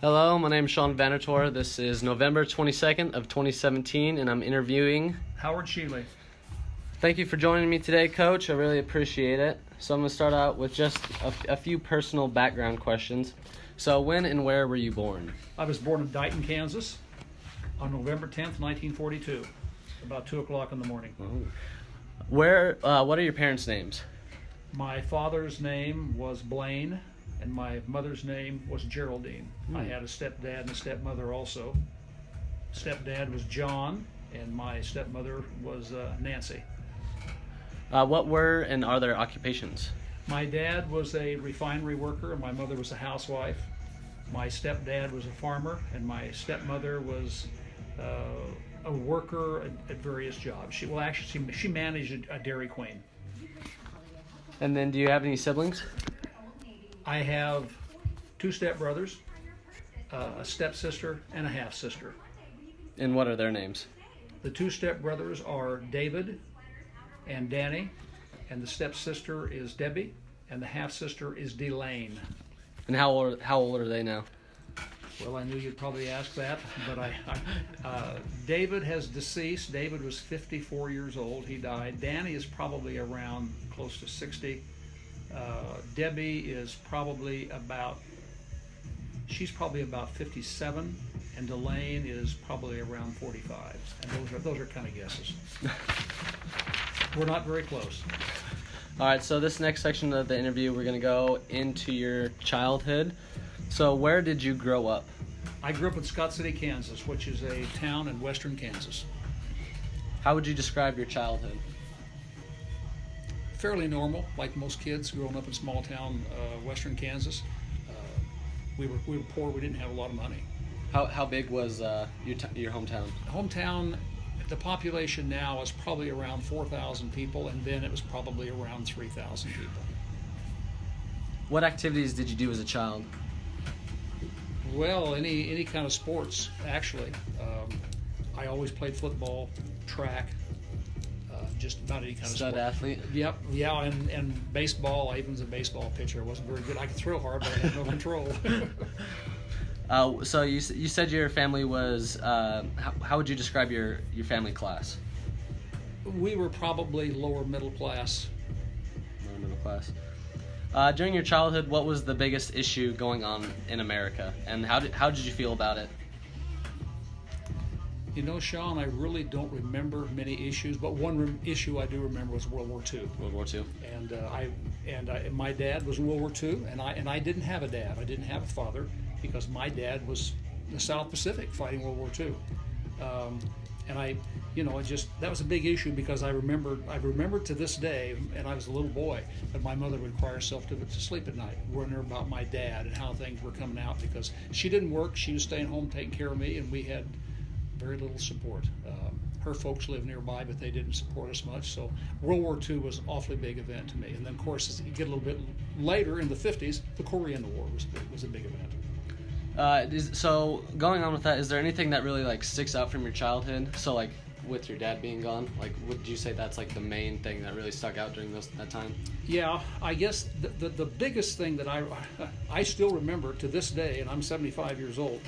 Hello, my name is Sean Torre. This is November 22nd of 2017, and I'm interviewing Howard Sheley. Thank you for joining me today, Coach. I really appreciate it. So I'm going to start out with just a few personal background questions. So when and where were you born? I was born in Dighton, Kansas on November 10th, 1942, about 2 o'clock in the morning. What are your parents' names? My father's name was Blaine, and my mother's name was Geraldine. I had a stepdad and a stepmother also. Stepdad was John, and my stepmother was Nancy. What were and are their occupations? My dad was a refinery worker, and my mother was a housewife. My stepdad was a farmer, and my stepmother was a worker at various jobs. She managed a Dairy Queen. And then do you have any siblings? I have 2 stepbrothers, a stepsister, and a half-sister. And what are their names? The 2 stepbrothers are David and Danny, and the stepsister is Debbie, and the half-sister is Delane. And how old are they now? Well, I knew you'd probably ask that, but David has deceased. David was 54 years old. He died. Danny is probably around close to 60. Debbie is probably about 57, and Delane is probably around 45. And those are kind of guesses. We're not very close. All right, so this next section of the interview, we're going to go into your childhood. So where did you grow up? I grew up in Scott City, Kansas, which is a town in western Kansas. How would you describe your childhood? Fairly normal, like most kids growing up in small town western Kansas. We were poor. We didn't have a lot of money. How big was your hometown? Hometown, the population now is probably around 4,000 people, and then it was probably around 3,000 people. What activities did you do as a child? Well, any kind of sports, actually. I always played football, track, just about any kind of sport. Stud athlete? Yep, yeah, and baseball. I even was a baseball pitcher. I wasn't very good. I could throw hard, but I had no control. So you said your family was, how would you describe your family class? We were probably lower middle class. Lower middle class. During your childhood, what was the biggest issue going on in America, and how did you feel about it? You know, Sean, I really don't remember many issues, but one issue I do remember was World War II. World War II. And my dad was in World War II, and I didn't have a dad. I didn't have a father because my dad was in the South Pacific fighting World War II. That was a big issue because I remember to this day, and I was a little boy, that my mother would cry herself to sleep at night, wondering about my dad and how things were coming out because she didn't work. She was staying home taking care of me, and we had very little support. Her folks lived nearby, but they didn't support us much. So World War II was an awfully big event to me. And then, of course, as you get a little bit later in the 50s, the Korean War was a big event. So going on with that, is there anything that really sticks out from your childhood? So with your dad being gone, would you say that's the main thing that really stuck out during that time? Yeah, I guess the biggest thing that I still remember to this day, and I'm 75 years old.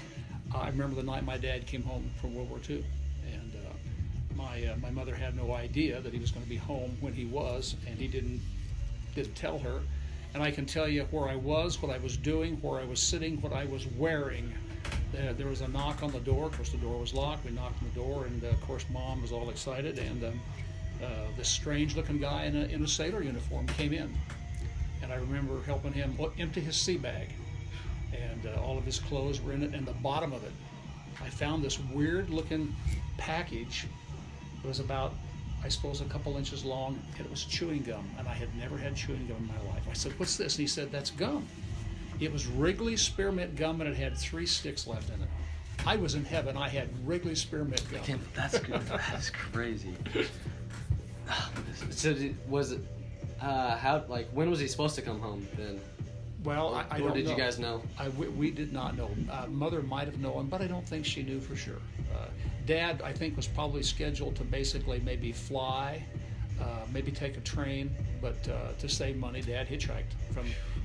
I remember the night my dad came home from World War II, and my mother had no idea that he was going to be home when he was, and he didn't tell her. And I can tell you where I was, what I was doing, where I was sitting, what I was wearing. There was a knock on the door. Of course, the door was locked. We knocked on the door, and of course, Mom was all excited. And this strange-looking guy in a sailor uniform came in, and I remember helping him empty his sea bag. And all of his clothes were in it, and the bottom of it, I found this weird-looking package. It was about, I suppose, a couple inches long, and it was chewing gum, and I had never had chewing gum in my life. I said, "What's this?" And he said, "That's gum." It was Wrigley's Spearmint gum, and it had 3 sticks left in it. I was in heaven. I had Wrigley's Spearmint gum. That's good. That's crazy. So was it, when was he supposed to come home then? Well, I don't know. Or did you guys know? We did not know. Mother might have known, but I don't think she knew for sure. Dad, I think, was probably scheduled to basically maybe fly, maybe take a train, but to save money, Dad hitchhiked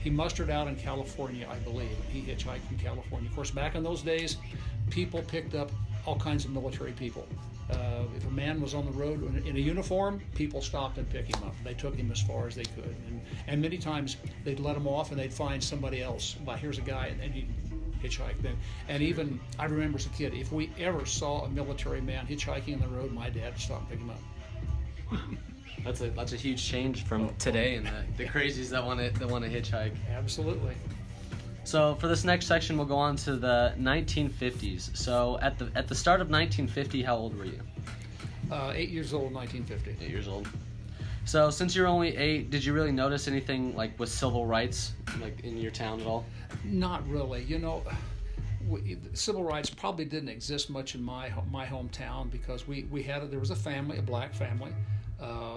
He mustered out in California, I believe, and he hitchhiked from California. Of course, back in those days, people picked up all kinds of military people. If a man was on the road in a uniform, people stopped and picked him up. They took him as far as they could, and many times they'd let him off and they'd find somebody else. Well, here's a guy, and he'd hitchhike then. And even I remember as a kid, if we ever saw a military man hitchhiking on the road, my dad would stop and pick him up. That's a huge change from today and the crazies that want to hitchhike. Absolutely. So for this next section, we'll go on to the 1950s. So at the start of 1950, how old were you? 8 years old, 1950. 8 years old. So since you're only 8, did you really notice anything like with civil rights, like in your town at all? Not really. You know, civil rights probably didn't exist much in my hometown because there was a family, a black family.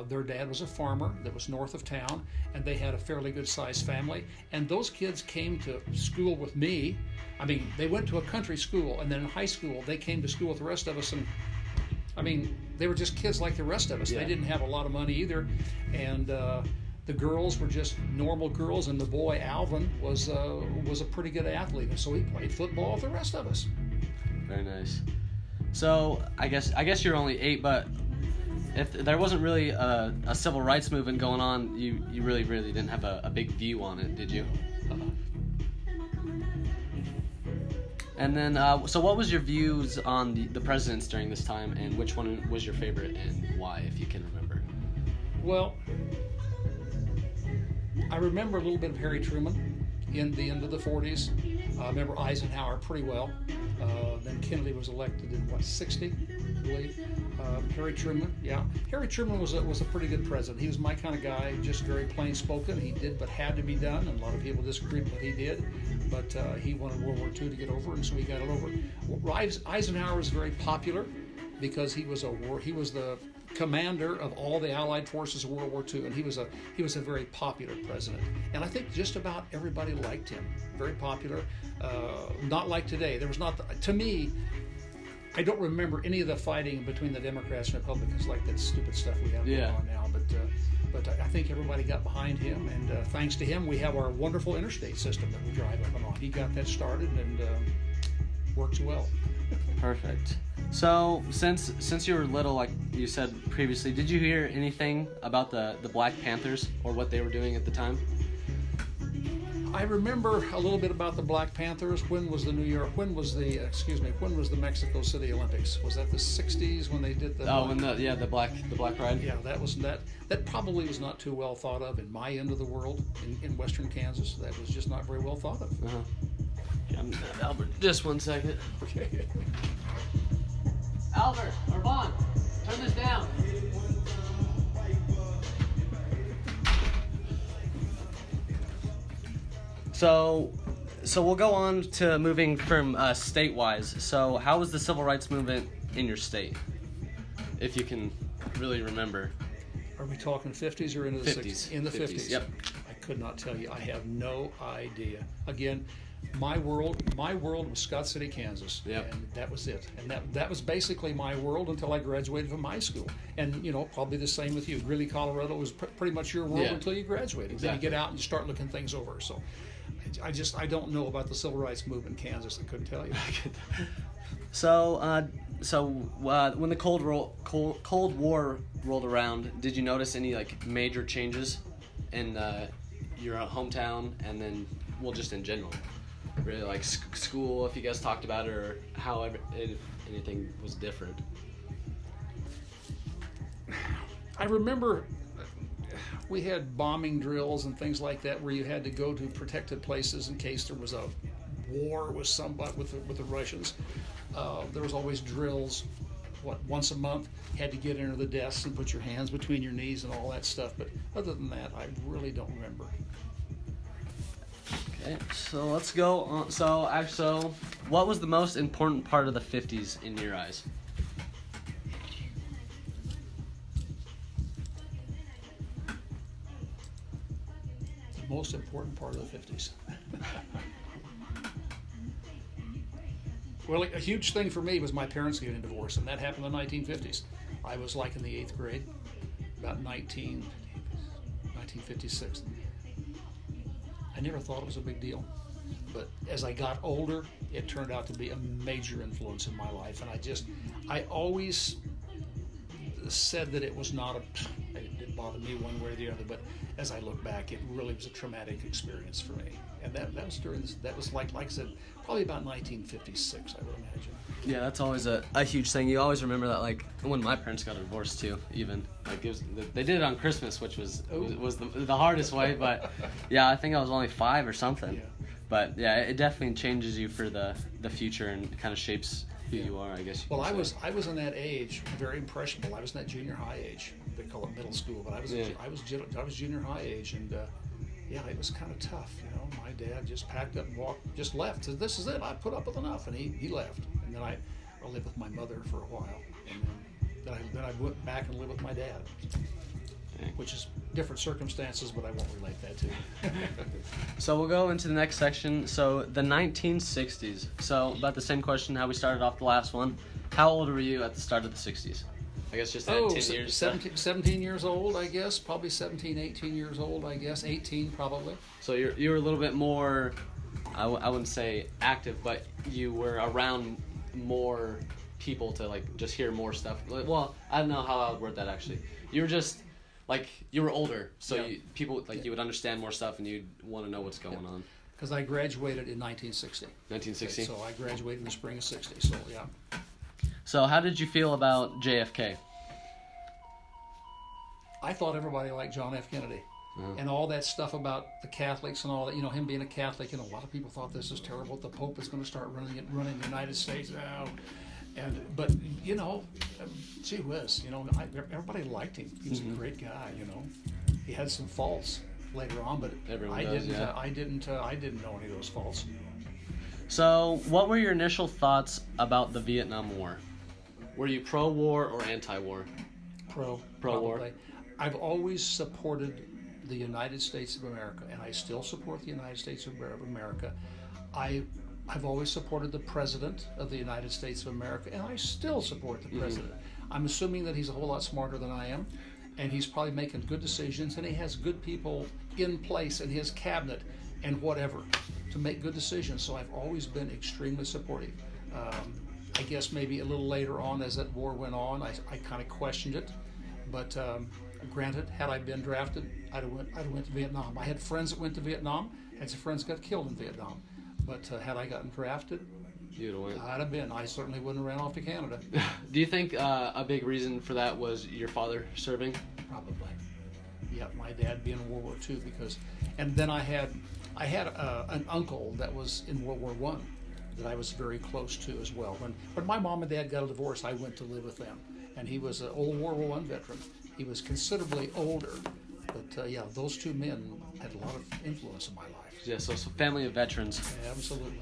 Their dad was a farmer that was north of town, and they had a fairly good sized family. And those kids came to school with me. I mean, they went to a country school, and then in high school they came to school with the rest of us. And I mean, they were just kids like the rest of us. Yeah. They didn't have a lot of money either, and the girls were just normal girls, and the boy Alvin was a pretty good athlete, and so he played football with the rest of us. Very nice. So I guess you're only 8, but if there wasn't really a civil rights movement going on, you really didn't have a big view on it, did you? And then, so what was your views on the presidents during this time, and which one was your favorite and why, if you can remember? Well, I remember a little bit of Harry Truman in the end of the 40s. I remember Eisenhower pretty well. Then Kennedy was elected in, 60, I believe. Harry Truman, yeah. Harry Truman was a pretty good president. He was my kind of guy, just very plain spoken. He did what had to be done, and a lot of people disagreed with what he did. But he wanted World War II to get over, and so he got it over. Eisenhower was very popular because he was the commander of all the Allied forces of World War II, and he was a very popular president. And I think just about everybody liked him. Very popular. Not like today. There was not. To me, I don't remember any of the fighting between the Democrats and Republicans like that stupid stuff we have going on now. But I think everybody got behind him, and thanks to him, we have our wonderful interstate system that we drive up and on. He got that started, and works well. Perfect. So since you were little, like you said previously, did you hear anything about the Black Panthers or what they were doing at the time? I remember a little bit about the Black Panthers. When was the Mexico City Olympics? Was that the 60s when they did the the Black Pride? Yeah, that probably was not too well thought of in my end of the world in western Kansas. That was just not very well thought of. Uh-huh. Yeah, Albert, just one second. Okay. Albert or Vaughn, turn this down. So we'll go on to moving from state-wise. So how was the civil rights movement in your state, if you can really remember? Are we talking 50s or into the 50s? 60s? In the 50s. Yep. I could not tell you. I have no idea. Again, my world was Scott City, Kansas. Yep. And that was it. And that was basically my world until I graduated from high school. And, probably the same with you. Greeley, Colorado was pretty much your world until you graduated. Exactly. Then you get out and you start looking things over. So I don't know about the civil rights movement in Kansas. I couldn't tell you. So when the Cold War rolled around, did you notice any like major changes in your hometown, and then just in general, really like school, if you guys talked about it, or how if anything was different? I remember we had bombing drills and things like that where you had to go to protected places in case there was a war with the Russians. There was always drills, once a month. You had to get under the desks and put your hands between your knees and all that stuff. But other than that, I really don't remember. Okay, so let's go on. So what was the most important part of the 50s in your eyes? The most important part of the 50s. Well, a huge thing for me was my parents getting divorced, and that happened in the 1950s. I was like in the 8th grade, about 1956. I never thought it was a big deal. But as I got older, it turned out to be a major influence in my life. And I always said that it was not it didn't bother me one way or the other. But as I look back, it really was a traumatic experience for me. And that was like I said, probably about 1956, I would imagine. Yeah, that's always a huge thing. You always remember that, like, when my parents got divorced too, even. Like, they did it on Christmas, which was the hardest way, but yeah, I think I was only 5 or something. Yeah. But yeah, it definitely changes you for the future and kind of shapes who you are, I guess. Well, I was in that age, very impressionable. I was in that junior high age. They call it middle school, but I was junior high age, and yeah, it was kind of tough. You know, my dad just packed up and just left. Said, "This is it. I put up with enough," and he left. And then I lived with my mother for a while, and then I went back and lived with my dad, which is different circumstances, but I won't relate that to you. So we'll go into the next section. So the 1960s. So about the same question how we started off the last one. How old were you at the start of the 60s? I guess just 10 years. 17 years old, I guess. Probably 17, 18 years old, I guess. 18 probably. So you were a little bit more, I wouldn't say active, but you were around more people to, like, just hear more stuff. Well, I don't know how I would word that actually. You were just, like, you were older, so yeah. You would understand more stuff and you'd want to know what's going on. Because I graduated in 1960. 1960? Okay, so I graduated in the spring of 60, so yeah. So how did you feel about JFK? I thought everybody liked John F. Kennedy. And all that stuff about the Catholics and all that, you know, him being a Catholic, and a lot of people thought this is terrible. The Pope is going to start running the United States now. But, you know, gee whiz, you know, everybody liked him. He was a great guy, you know. He had some faults later on, but I didn't know any of those faults. So what were your initial thoughts about the Vietnam War? Were you pro-war or anti-war? Pro-war. I've always supported the United States of America, and I still support the United States of America. I've always supported the President of the United States of America, and I still support the President. I'm assuming that he's a whole lot smarter than I am, and he's probably making good decisions, and he has good people in place in his cabinet and whatever to make good decisions. So I've always been extremely supportive. I guess maybe a little later on as that war went on, I kind of questioned it. But granted, had I been drafted, I'd have went to Vietnam. I had friends that went to Vietnam. Had some friends got killed in Vietnam. But had I gotten drafted, I'd have been. I certainly wouldn't have ran off to Canada. Do you think a big reason for that was your father serving? Probably. Yeah, my dad being in World War II and then I had an uncle that was in World War I that I was very close to as well. When my mom and dad got a divorce, I went to live with them. And he was an old World War I veteran. He was considerably older, but yeah, those two men had a lot of influence in my life. Yeah, so family of veterans. Yeah, absolutely.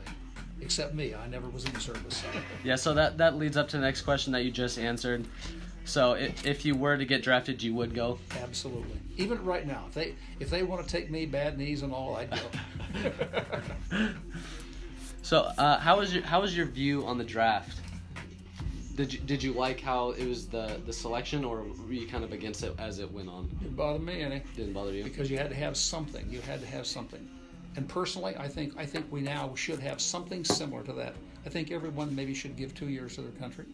Except me, I never was in the service. Yeah, so that leads up to the next question that you just answered. So if you were to get drafted, you would go? Absolutely. Even right now, if they want to take me, bad knees and all, I'd go. So how was your view on the draft? Did you like how it was the selection, or were you kind of against it as it went on? Didn't bother me any. Didn't bother you? Because you had to have something. You had to have something. And personally, I think we now should have something similar to that. I think everyone maybe should give 2 years to their country.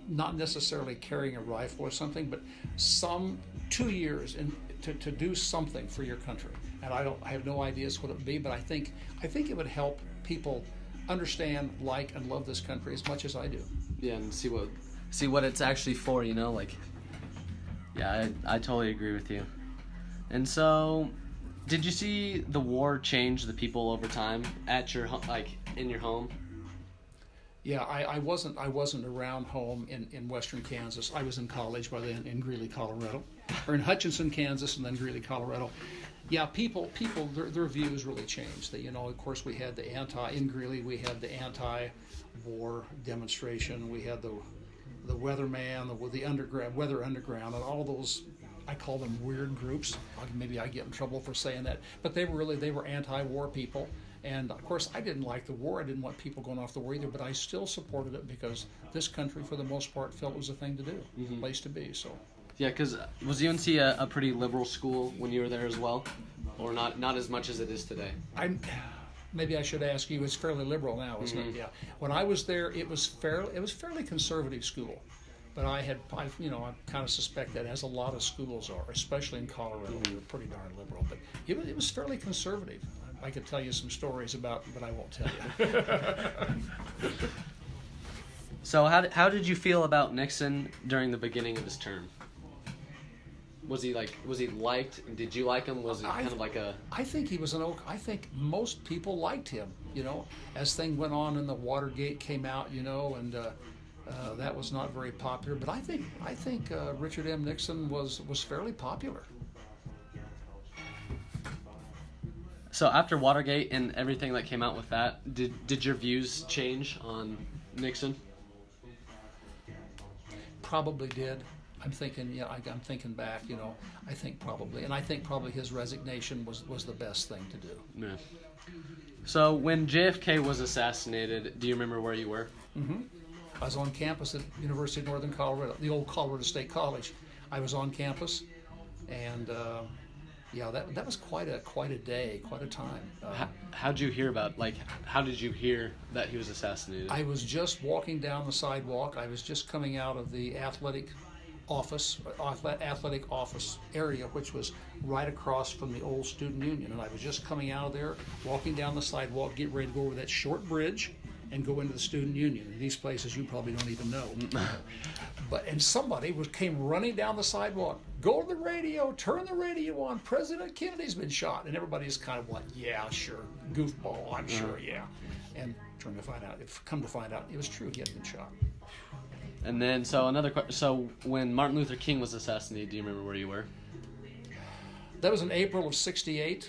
Not necessarily carrying a rifle or something, but 2 years to do something for your country. And I have no ideas what it would be, but I think it would help people understand, like, and love this country as much as I do. Yeah, and see what it's actually for, you know, like. Yeah, I totally agree with you. And so, did you see the war change the people over time at your in your home? Yeah, I wasn't around home in western Kansas. I was in college by then in Greeley, Colorado, or in Hutchinson, Kansas, and then Greeley, Colorado. Yeah, people, their views really changed. That, you know, of course, we had in Greeley, we had the anti-war demonstration. We had the weatherman, the weather underground, and all those. I call them weird groups. Maybe I get in trouble for saying that, but they were anti-war people. And of course, I didn't like the war. I didn't want people going off the war either. But I still supported it because this country, for the most part, felt it was a thing to do, a place to be. So. Yeah, because was UNC a pretty liberal school when you were there as well? or not as much as it is today? Maybe I should ask you. It's fairly liberal now, isn't it? Yeah. When I was there, it was fairly conservative school, but I kind of suspect that, as a lot of schools are, especially in Colorado, they're pretty darn liberal. But it was fairly conservative. I could tell you some stories about, but I won't tell you. So how did you feel about Nixon during the beginning of his term? Was he liked? Did you like him? Was it kind of like a? I think he was I think most people liked him. As things went on and the Watergate came out, and that was not very popular. But I think Richard M. Nixon was fairly popular. So after Watergate and everything that came out with that, did your views change on Nixon? Probably did. I'm thinking, I'm thinking back, I think probably his resignation was the best thing to do. Yeah. So when JFK was assassinated, do you remember where you were? Mm-hmm. I was on campus at University of Northern Colorado, the old Colorado State College. I was on campus, and that was quite a day, quite a time. How'd you hear how did you hear that he was assassinated? I was just walking down the sidewalk. I was just coming out of the athletic office area, which was right across from the old student union, and I was just coming out of there, walking down the sidewalk, getting ready to go over that short bridge and go into the student union. And these places you probably don't even know. And somebody came running down the sidewalk. Go to the radio, turn the radio on. President Kennedy's been shot, and everybody's kind of like, yeah, sure, goofball, I'm sure, yeah. And come to find out, it was true. He had been shot. And then, so when Martin Luther King was assassinated, do you remember where you were? That was in April of '68.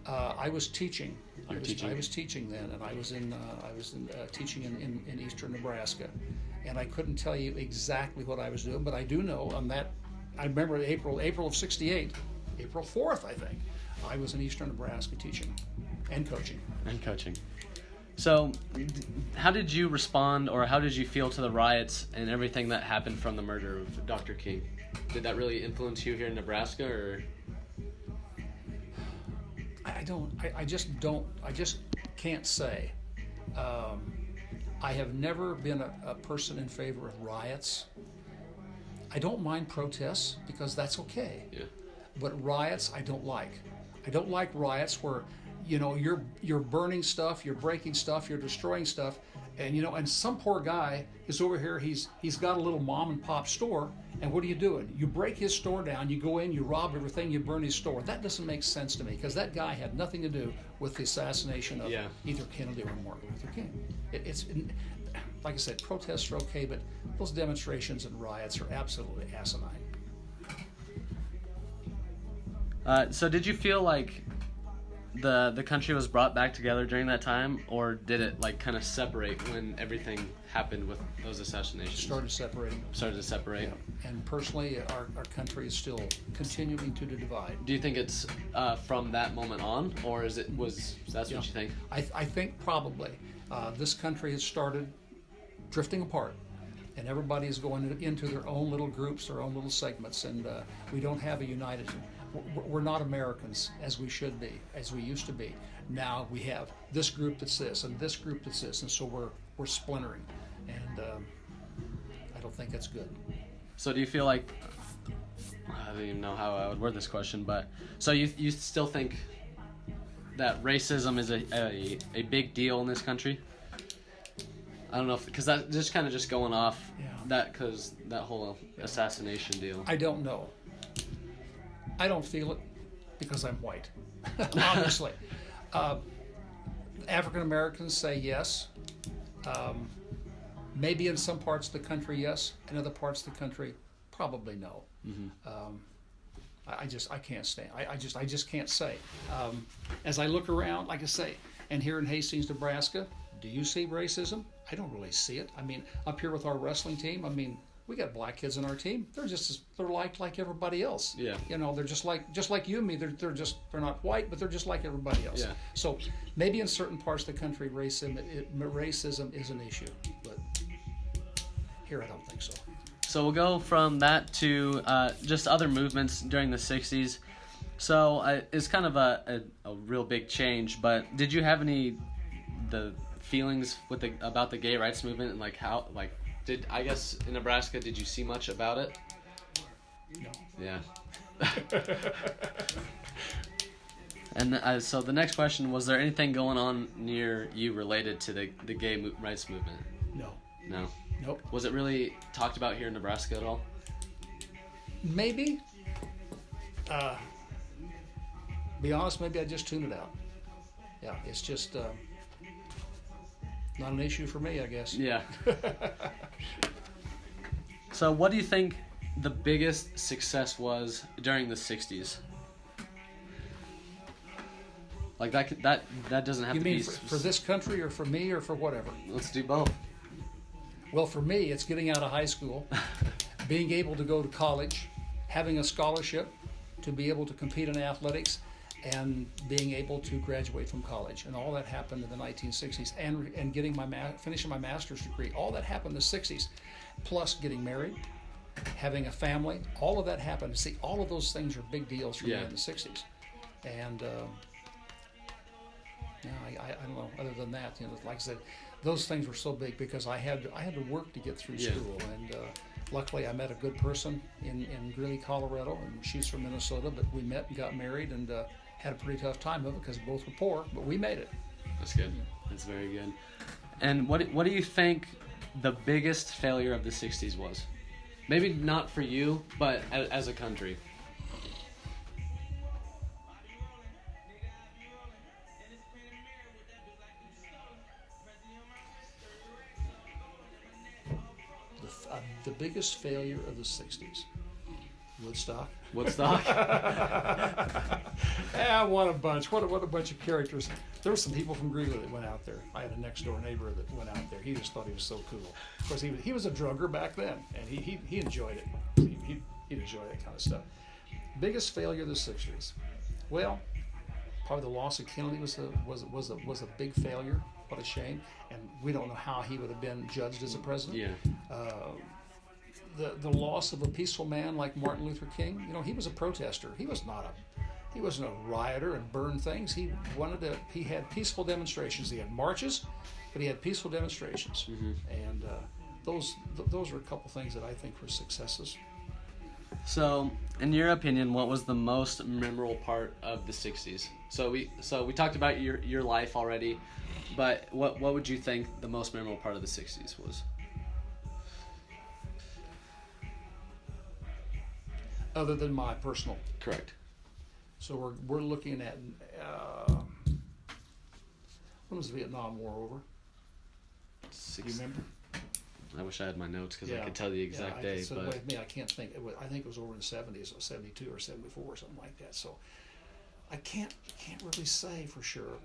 I was teaching. I was teaching then, and I was teaching in eastern Nebraska, and I couldn't tell you exactly what I was doing, but I do know on that. I remember April of '68, April 4th, I think. I was in eastern Nebraska teaching and coaching. So, how did you respond, or how did you feel to the riots and everything that happened from the murder of Dr. King? Did that really influence you here in Nebraska, or? I just can't say. I have never been a person in favor of riots. I don't mind protests because that's okay. Yeah. But riots, I don't like. I don't like riots where you're burning stuff, you're breaking stuff, you're destroying stuff, and some poor guy is over here. He's got a little mom and pop store, and what are you doing? You break his store down, you go in, you rob everything, you burn his store. That doesn't make sense to me because that guy had nothing to do with the assassination of either Kennedy or Martin Luther King. It's like I said, protests are okay, but those demonstrations and riots are absolutely asinine. So did you feel like the country was brought back together during that time, or did it kind of separate when everything happened with those assassinations? Started to separate. Yeah. And personally, our country is still continuing to divide. Do you think it's from that moment on, or that's what you think? I think probably this country has started drifting apart, and everybody is going into their own little groups, their own little segments, and we don't have a united. We're not Americans as we should be, as we used to be. Now we have this group that's this and this group that's this, and so we're splintering, and I don't think that's good. So do you feel like, I don't even know how I would word this question, but so you still think that racism is a big deal in this country? I don't know, because that just kind of going off that whole assassination deal. I don't know. I don't feel it because I'm white, obviously. African Americans say yes. Maybe in some parts of the country, yes. In other parts of the country, probably no. Mm-hmm. I can't stand. I just can't say. As I look around, like I say, and here in Hastings, Nebraska, do you see racism? I don't really see it. I mean, up here with our wrestling team, we got black kids on our team. They're like everybody else. Yeah. They're just like you and me. They're not white, but they're just like everybody else. Yeah. So maybe in certain parts of the country, racism is an issue, but here I don't think so. So we'll go from that to just other movements during the '60s. So it's kind of a real big change, but did you have the feelings about the gay rights movement, and I guess in Nebraska, did you see much about it? No. Yeah. And so the next question, was there anything going on near you related to the gay rights movement? No. No? Nope. Was it really talked about here in Nebraska at all? Maybe. Be honest, maybe I just tuned it out. Yeah, it's just not an issue for me, I guess. Yeah. So what do you think the biggest success was during the 60s? Like that doesn't have you to mean be... for this country, or for me, or for whatever? Let's do both. Well, for me, it's getting out of high school, being able to go to college, having a scholarship to be able to compete in athletics, and being able to graduate from college. And all that happened in the 1960s, and getting finishing my master's degree. All that happened in the 60s, plus getting married, having a family. All of that happened. See, all of those things are big deals for me in the 60s. And I don't know. Other than that, like I said, those things were so big because I had to work to get through school, and luckily I met a good person in Greeley, Colorado, and she's from Minnesota. But we met and got married, and had a pretty tough time of it because both were poor, but we made it. That's good. That's very good. And what do you think the biggest failure of the 60s was? Maybe not for you, but as a country. The biggest failure of the 60s. Woodstock. I won a bunch. What a bunch of characters. There were some people from Greeley that went out there. I had a next door neighbor that went out there. He just thought he was so cool. Of course, he was a drugger back then, and he enjoyed it. He'd enjoy that kind of stuff. Biggest failure of the 60s. Well, probably the loss of Kennedy was a big failure. What a shame. And we don't know how he would have been judged as a president. Yeah. The loss of a peaceful man like Martin Luther King. He was a protester. He wasn't a rioter and burned things. He had peaceful demonstrations. He had marches, but he had peaceful demonstrations. Mm-hmm. And those are a couple things that I think were successes. So, in your opinion, what was the most memorable part of the 60s? So we talked about your life already, but what would you think the most memorable part of the 60s was? Other than my personal. Correct. So we're looking at when was the Vietnam War over? Do you remember? I wish I had my notes because I could tell the exact day. So but with me, I can't think. I think it was over in the 70s, 72 or 74 or something like that. So I can't really say for sure.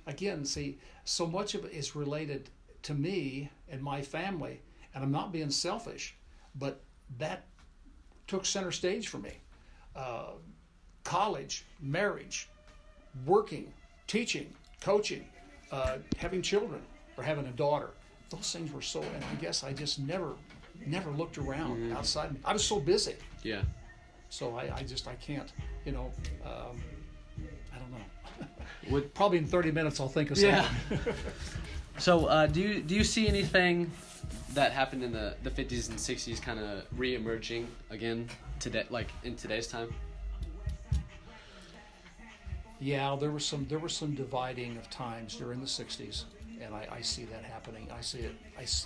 Again, see, so much of it is related to me and my family, and I'm not being selfish, but that took center stage for me. College, marriage, working, teaching, coaching, having children or having a daughter. Those things were so, and I guess I just never looked around outside. I was so busy. Yeah. So I can't, I don't know. Probably in 30 minutes I'll think of something. Yeah. So do you see anything that happened in the 50s and 60s kind of re-emerging again today, like in today's time? Yeah, there was some dividing of times during the 60s, and I see that happening. I see it.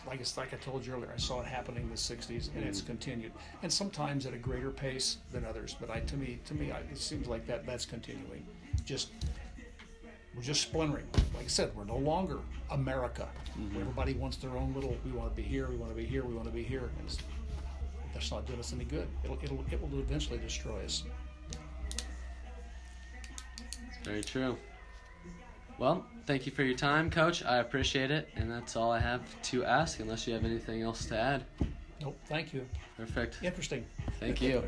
Like I told you earlier, I saw it happening in the 60s, and it's continued, and sometimes at a greater pace than others. But to me, it seems like that's continuing. We're just splintering. Like I said, we're no longer America. Mm-hmm. Everybody wants their own little. We want to be here. We want to be here. We want to be here. And that's not doing us any good. It will eventually destroy us. Very true. Well, thank you for your time, Coach. I appreciate it, and that's all I have to ask, unless you have anything else to add. Nope. Thank you. Perfect. Interesting. Thank you.